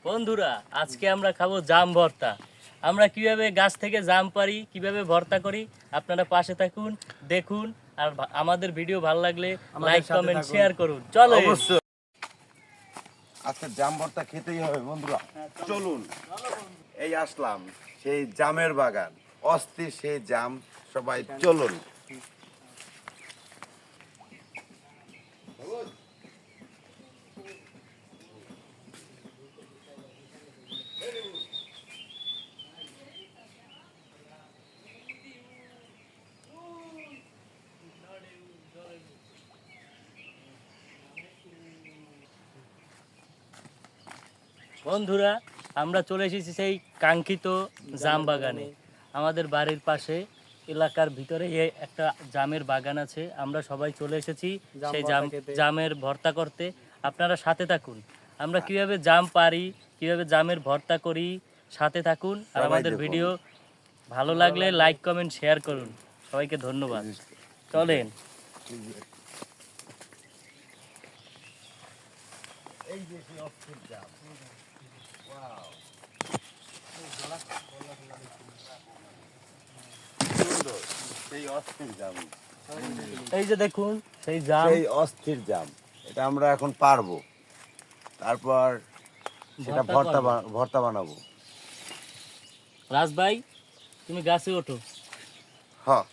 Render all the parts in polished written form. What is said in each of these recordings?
বন্ধুরা, আজকে আমরা খাবো জাম ভর্তা। আমরা কিভাবে গাছ থেকে জাম পারি, কিভাবে ভর্তা করি, আপনারা পাশে থাকুন, দেখুন। আর আমাদের ভিডিও ভালো লাগলে লাইক কমেন্ট শেয়ার করুন। চলো, অবশ্যই আজকে জাম ভর্তা খেতেই হবে বন্ধুরা। চলুন, এই আসলাম সেই জামের বাগান, অস্থির সেই জাম। সবাই চলুন। বন্ধুরা, আমরা চলে এসেছি সেই কাঙ্ক্ষিত জাম বাগানে। আমাদের বাড়ির পাশে এলাকার ভিতরে একটা জামের বাগান আছে। আমরা সবাই চলে এসেছি সেই জামের ভর্তা করতে। আপনারা সাথে থাকুন, আমরা কিভাবে জাম পারি, কিভাবে জামের ভর্তা করি, সাথে থাকুন। আর আমাদের ভিডিও ভালো লাগলে লাইক কমেন্ট শেয়ার করুন। সবাইকে ধন্যবাদ। চলেন। এই যে সেই অস্থির জাম, ওয়াও, সুন্দর সেই অস্থির জাম। এই যে দেখুন সেই জাম, সেই অস্থির জাম, এটা আমরা এখন পারবো, তারপর সেটা ভর্তা বানাবো। রাজ ভাই, তুমি গাছে ওঠো। হ্যাঁ,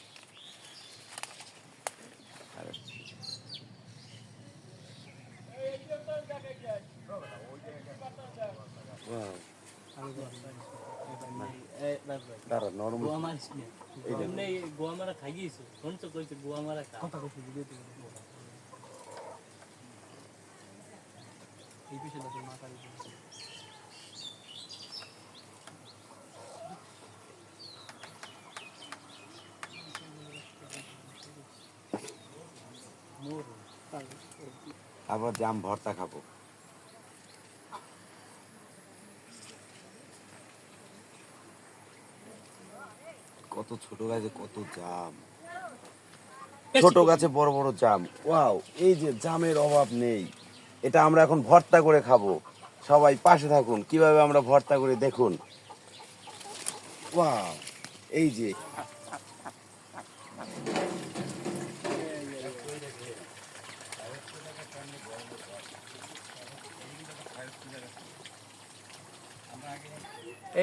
তারা নরম গোয়া মারা খাই গিয়েছো, শুনছো কইছে গোয়া মারা খা। আবার জাম ভর্তা খাবো। কত ছোট গাছে কত জাম, ছোট গাছে বড় বড় জাম। ওয়াও, এই যে জামের অভাব নেই, এটা আমরা এখন ভর্তা করে খাবো। সবাই পাশে থাকুন, কিভাবে আমরা ভর্তা করে দেখুন। ওয়াও, এই যে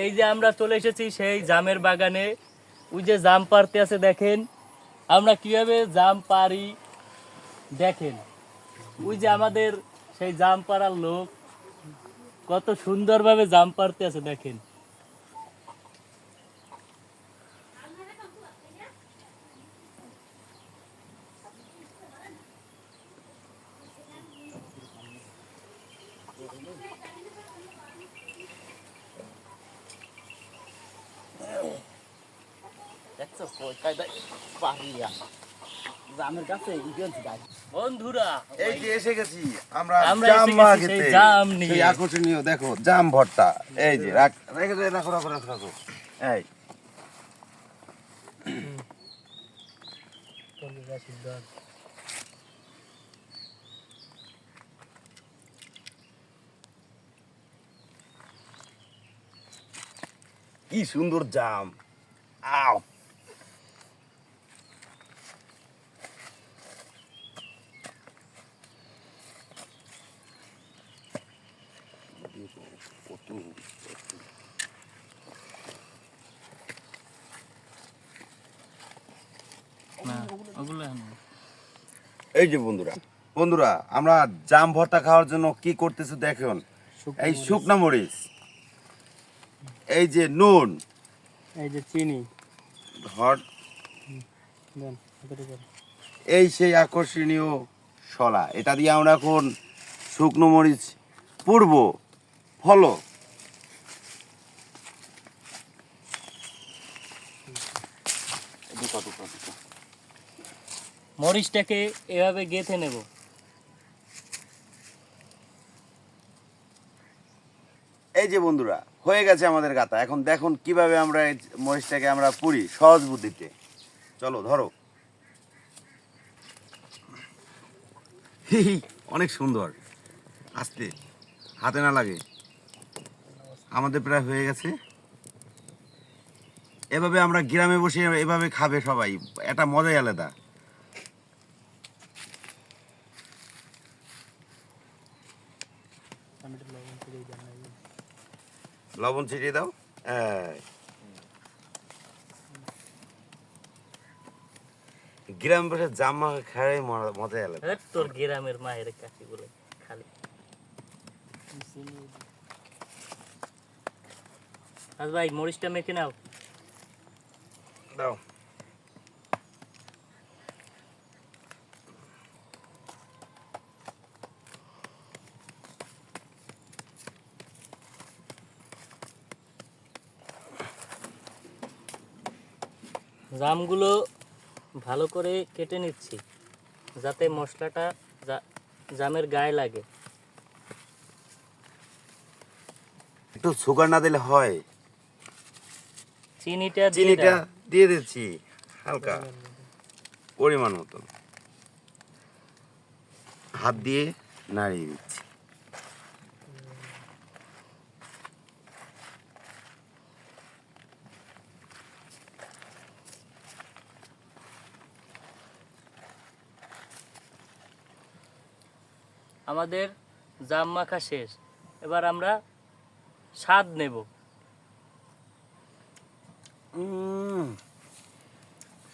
এই যে আমরা চলে এসেছি সেই জামের বাগানে। ওই যে জাম পাড়তে আছে, দেখেন আমরা কিভাবে জাম পারি। দেখেন ওই যে আমাদের সেই জাম পাড়ার লোক কত সুন্দরভাবে জাম পাড়তে আছে, দেখেন। বন্ধুরা, এই যে এসে গেছি আমরা আমরা জাম এসে গেছি খেতে। সেই জাম নিয়ে। সেই আকর্ষণীয় দেখো জাম ভর্তা। এই যে রাখো রাখো রাখো রাখো। এই কি সুন্দর জাম। আও, এই যে বন্ধুরা বন্ধুরা আমরা জাম ভর্তা খাওয়ার জন্য কি করতেছি দেখুন। এই শুকনা মরিচ, এই যে নুন, এই যে চিনি, হট, এই সেই আকর্ষণীয় শলা। এটা দিয়ে আমরা এখন শুকনো মরিচ পুড়বো। ফলো, মরিচটাকে এভাবে গেঁথে নেব। এই যে বন্ধুরা হয়ে গেছে আমাদের গাতা। এখন দেখুন কিভাবে আমরা এই মরিচটাকে আমরা পুড়ি সহজ বুদ্ধিতে। চলো ধরো। অনেক সুন্দর। আস্তে, হাতে না লাগে। আমাদের প্রায় হয়ে গেছে। এভাবে আমরা গ্রামে বসে এভাবে খাবে সবাই, এটা মজাই আলাদা। লবণ ছিটিয়ে দাও। এই। গ্রামে বসে জামা খাওয়াই মজাই আলাদা। ধ্যাৎ, তোর গ্রামের মায়ের কাছে বলে খালি। আজ ভাই মরিচটা মেখে নাও। দাও। জামগুলো ভালো করে কেটে নিচ্ছি যাতে মশলাটা জামের গায়ে লাগে। একটু সুগার না দিলে হয়। চিনিটা দিয়ে চিনিটা দাও। দিয়ে দিচ্ছি হালকা পরিমাণ মতো, হাত দিয়ে নাড়িয়ে দিচ্ছি। আমাদের জাম মাখা শেষ, এবার আমরা স্বাদ নেব।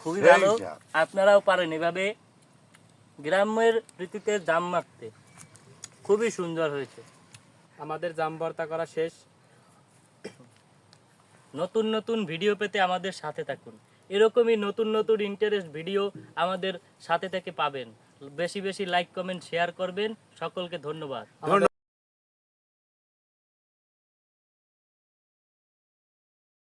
খুবই সেই ভালো, স্বাদ। আপনারাও পারেন এভাবে গ্রামের রীতিতে জাম মাখতে। খুবই সুন্দর হয়েছে। আমাদের জাম ভর্তা করা শেষ। নতুন নতুন ভিডিও পেতে আমাদের সাথে থাকুন। এরকমই নতুন নতুন ইন্টারেস্ট ভিডিও আমাদের সাথে থেকে পাবেন। বেশি বেশি লাইক কমেন্ট শেয়ার করবেন। সকলকে ধন্যবাদ। ধন্যবাদ।